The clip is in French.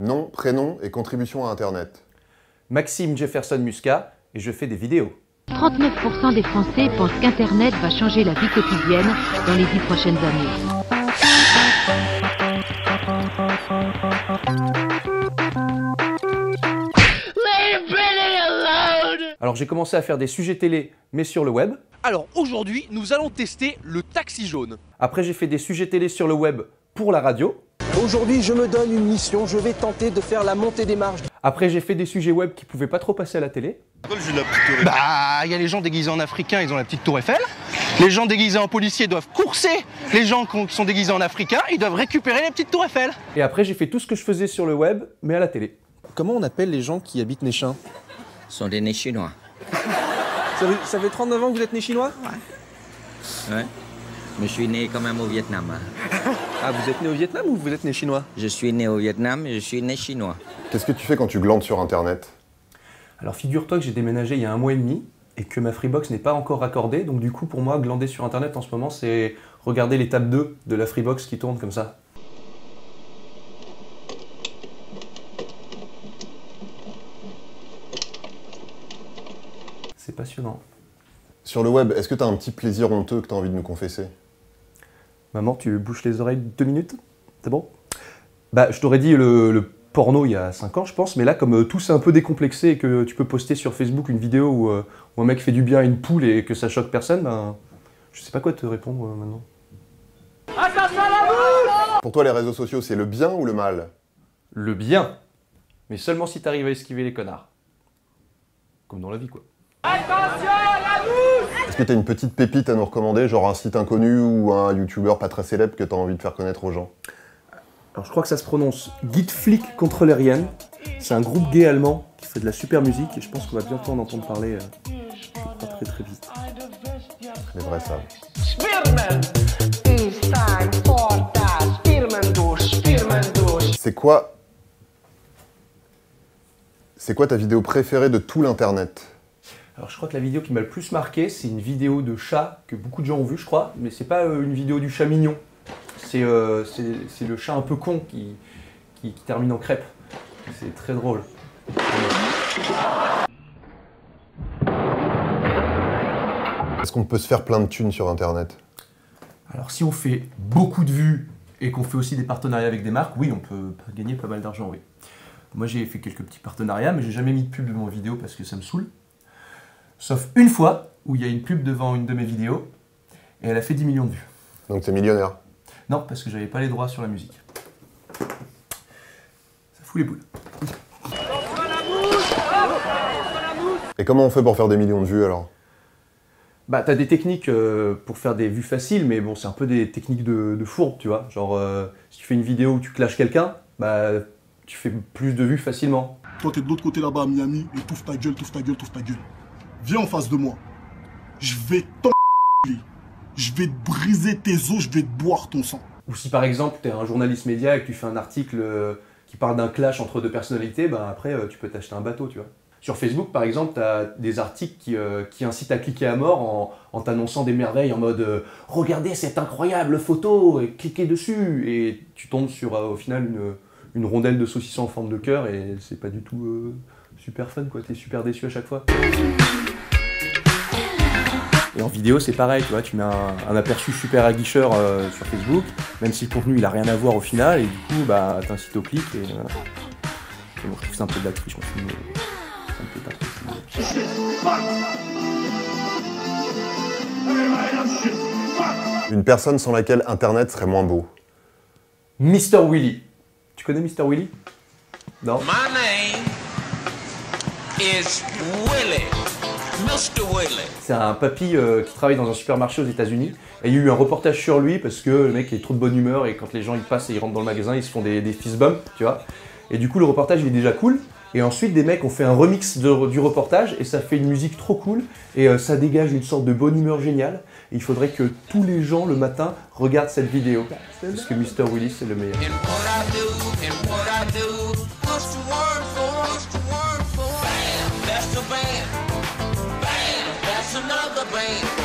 Nom, prénom et contribution à Internet. Maxime Jefferson Muscat et je fais des vidéos. 39% des Français pensent qu'Internet va changer la vie quotidienne dans les 10 prochaines années. Alors j'ai commencé à faire des sujets télé, mais sur le web. Alors aujourd'hui, nous allons tester le taxi jaune. Après j'ai fait des sujets télé sur le web pour la radio. Aujourd'hui, je me donne une mission, je vais tenter de faire la montée des marges. Après j'ai fait des sujets web qui pouvaient pas trop passer à la télé. Bah, il y a les gens déguisés en africains, ils ont la petite tour Eiffel. Les gens déguisés en policiers doivent courser. Les gens qui sont déguisés en africains, ils doivent récupérer les petites tours Eiffel. Et après j'ai fait tout ce que je faisais sur le web, mais à la télé. Comment on appelle les gens qui habitent Néchin? Ce sont des nés chinois. Ça fait 39 ans que vous êtes né chinois? Ouais. Mais je suis né quand même au Vietnam. Ah, vous êtes né au Vietnam ou vous êtes né chinois? Je suis né au Vietnam et je suis né chinois. Qu'est-ce que tu fais quand tu glandes sur Internet? Alors figure-toi que j'ai déménagé il y a 1 mois et demi et que ma Freebox n'est pas encore raccordée. Donc du coup pour moi, glander sur Internet en ce moment, c'est regarder l'étape 2 de la Freebox qui tourne comme ça. C'est passionnant. Sur le web, est-ce que tu as un petit plaisir honteux que tu as envie de nous confesser? Maman, tu bouches les oreilles 2 minutes? C'est bon? Bah, je t'aurais dit le porno il y a 5 ans, je pense, mais là, comme tout s'est un peu décomplexé et que tu peux poster sur Facebook une vidéo où un mec fait du bien à une poule et que ça choque personne, ben, je sais pas quoi te répondre maintenant. Pour toi, les réseaux sociaux, c'est le bien ou le mal? Le bien, mais seulement si t'arrives à esquiver les connards. Comme dans la vie, quoi. Est-ce que tu as une petite pépite à nous recommander, genre un site inconnu ou un youtubeur pas très célèbre que tu as envie de faire connaître aux gens? Alors je crois que ça se prononce Gitflick contre les Riennes. C'est un groupe gay allemand qui fait de la super musique et je pense qu'on va bientôt en entendre parler, je crois très très vite. Les vrais savent. C'est quoi ta vidéo préférée de tout l'internet? Alors je crois que la vidéo qui m'a le plus marqué, c'est une vidéo de chat que beaucoup de gens ont vu, je crois, mais c'est pas une vidéo du chat mignon. C'est le chat un peu con qui termine en crêpe. C'est très drôle. Est-ce qu'on peut se faire plein de thunes sur internet? Alors si on fait beaucoup de vues et qu'on fait aussi des partenariats avec des marques, oui, on peut gagner pas mal d'argent, oui. Moi j'ai fait quelques petits partenariats, mais j'ai jamais mis de pub de mon vidéo parce que ça me saoule. Sauf une fois où il y a une pub devant une de mes vidéos et elle a fait 10 millions de vues. Donc t'es millionnaire? Non, parce que j'avais pas les droits sur la musique. Ça fout les boules. Et comment on fait pour faire des millions de vues alors? Bah t'as des techniques pour faire des vues faciles, mais bon c'est un peu des techniques de fourbe, tu vois. Genre si tu fais une vidéo où tu clashes quelqu'un, bah tu fais plus de vues facilement. Toi t'es de l'autre côté là-bas à Miami et touffe ta gueule, touffe ta gueule, touffe ta gueule. Viens en face de moi. Je vais t'enculer. Je vais te briser tes os, je vais te boire ton sang. Ou si par exemple tu es un journaliste média et que tu fais un article qui parle d'un clash entre deux personnalités, bah après tu peux t'acheter un bateau, tu vois. Sur Facebook par exemple, tu as des articles qui incitent à cliquer à mort en t'annonçant des merveilles en mode regardez cette incroyable photo, et cliquez dessus, et tu tombes sur au final une rondelle de saucisson en forme de cœur et c'est pas du tout super fun quoi, t'es super déçu à chaque fois. Et en vidéo c'est pareil, tu vois, tu mets un aperçu super aguicheur sur Facebook, même si le contenu il a rien à voir au final, et du coup bah t'incites au clic et voilà. Et bon, je trouve que c'est un peu de la triche, moi, ça me plaît pas trop. Une personne sans laquelle internet serait moins beau? Mr. Willy. Tu connais Mr. Willy? Non? My name is Willy. Mr. Willy. C'est un papy qui travaille dans un supermarché aux États-Unis. Et il y a eu un reportage sur lui parce que le mec est trop de bonne humeur et quand les gens ils passent et ils rentrent dans le magasin, ils se font des fist bumps, tu vois. Et du coup, le reportage il est déjà cool. Et ensuite, des mecs ont fait un remix du reportage et ça fait une musique trop cool et ça dégage une sorte de bonne humeur géniale. Et il faudrait que tous les gens le matin regardent cette vidéo parce que Mr. Willy c'est le meilleur. Bam, that's the band. Bam, that's another band.